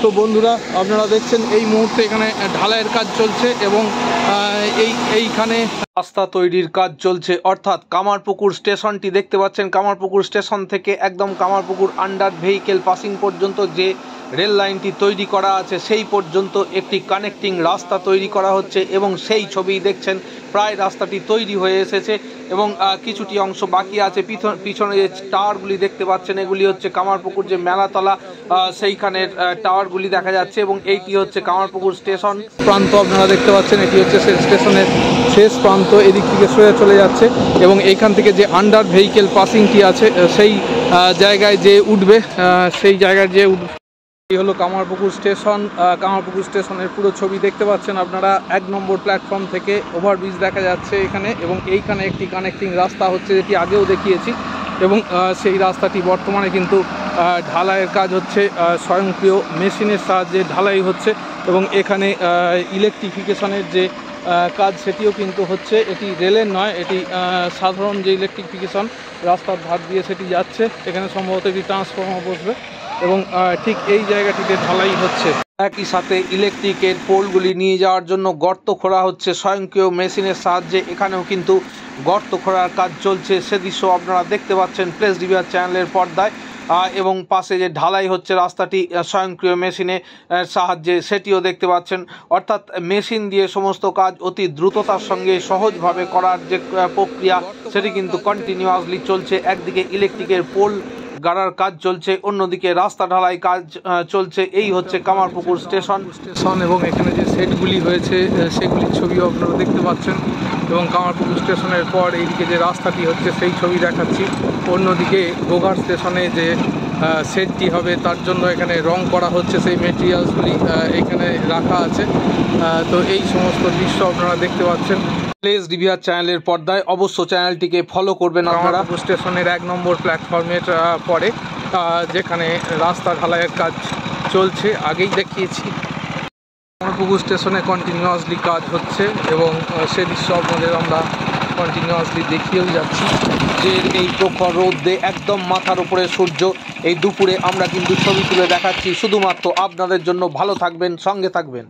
তো বন্ধুরা আপনারা দেখছেন এই মুহূর্তে এখানে ঢালাইয়ের কাজ চলছে এবং এইখানে রাস্তা তৈরির কাজ চলছে, অর্থাৎ কামারপুকুর স্টেশনটি দেখতে পাচ্ছেন। কামারপুকুর স্টেশন থেকে একদম কামারপুকুর আন্ডার ভেহিকেল পাসিং পর্যন্ত যে রেল লাইনটি তৈরি করা আছে সেই পর্যন্ত একটি কানেক্টিং রাস্তা তৈরি করা হচ্ছে এবং সেই ছবি দেখছেন। প্রায় রাস্তাটি তৈরি হয়ে এসেছে এবং কিছুটি অংশ বাকি আছে। পিছনে যে টাওয়ারগুলি দেখতে পাচ্ছেন এগুলি হচ্ছে কামারপুকুর যে মেলাতলা সেইখানের টাওয়ারগুলি দেখা যাচ্ছে এবং এইটি হচ্ছে কামারপুকুর স্টেশন প্রান্ত। আপনারা দেখতে পাচ্ছেন এটি হচ্ছে স্টেশনের শেষ প্রান্ত, এদিক থেকে সরে চলে যাচ্ছে এবং এইখান থেকে যে আন্ডার ভেহিকেল পাসিংটি আছে সেই জায়গায় যে উঠবে সেই জায়গায় যে উঠবে এই হলো কামারপুকুর স্টেশন। কামারপুকুর স্টেশনের পুরো ছবি দেখতে পাচ্ছেন আপনারা। 1 নম্বর প্ল্যাটফর্ম থেকে ওভারব্রিজ দেখা যাচ্ছে এখানে এবং এইখানে একটি কানেক্টিং রাস্তা হচ্ছে যেটি আগেও দেখিয়েছি এবং সেই রাস্তাটি বর্তমানে কিন্তু ঢালাইয়ের কাজ হচ্ছে, স্বয়ংক্রিয় মেশিনের সাহায্যে ঢালাই হচ্ছে এবং এখানে ইলেকট্রিফিকেশনের যে কাজ সেটিও কিন্তু হচ্ছে। এটি রেলের নয়, এটি সাধারণ যে ইলেকট্রিফিকেশন রাস্তার ধার দিয়ে সেটি যাচ্ছে। এখানে সম্ভবত একটি ট্রান্সফর্মার বসবে এবং ঠিক এই জায়গাটিতে ঢালাই হচ্ছে। একই সাথে ইলেকট্রিকের পোলগুলি নিয়ে যাওয়ার জন্য গর্ত খোঁড়া হচ্ছে স্বয়ংক্রিয় মেশিনের সাহায্যে। এখানেও কিন্তু গর্ত খোঁড়ার কাজ চলছে, সে দৃশ্য আপনারা দেখতে পাচ্ছেন প্লেস রিভিউয়ার চ্যানেলের পর্দায়। এবং পাশে যে ঢালাই হচ্ছে রাস্তাটি স্বয়ংক্রিয় মেশিনের সাহায্যে সেটিও দেখতে পাচ্ছেন। অর্থাৎ মেশিন দিয়ে সমস্ত কাজ অতি দ্রুততার সঙ্গে সহজভাবে করার যে প্রক্রিয়া সেটি কিন্তু কন্টিনিউয়াসলি চলছে। একদিকে ইলেকট্রিকের পোল গাড়ার কাজ চলছে, অন্যদিকে রাস্তা ঢালাই কাজ চলছে। এই হচ্ছে কামারপুকুর স্টেশন এবং এখানে যে সেটগুলি হয়েছে সেগুলির ছবিও আপনারা দেখতে পাচ্ছেন এবং কামারপুকুর স্টেশনের পর এইদিকে যে রাস্তাটি হচ্ছে সেই ছবি দেখাচ্ছি। অন্যদিকে গোঘাট স্টেশনে যে সেটটি হবে তার জন্য এখানে রং করা হচ্ছে, সেই মেটেরিয়ালসগুলি এখানে রাখা আছে। তো এই সমস্ত দৃশ্য আপনারা দেখতে পাচ্ছেন প্লেস রিভিউয়ার চ্যানেলের পর্দায়। অবশ্য চ্যানেলটিকে ফলো করবেন আপনারা। স্টেশনের 1 নম্বর প্ল্যাটফর্মের পরে যেখানে রাস্তা ঢালাইয়ের কাজ চলছে, আগেই দেখিয়েছি। কামারপুকুর স্টেশনে কন্টিনিউয়াসলি কাজ হচ্ছে এবং সে দৃশ্য আপনাদের আমরা কন্টিনিউয়াসলি দেখিয়েও যাচ্ছি যে এই প্রখর রোদে একদম মাথার উপরে সূর্য, এই দুপুরে আমরা কিন্তু ছবি তুলে দেখাচ্ছি শুধুমাত্র আপনাদের জন্য। ভালো থাকবেন, সঙ্গে থাকবেন।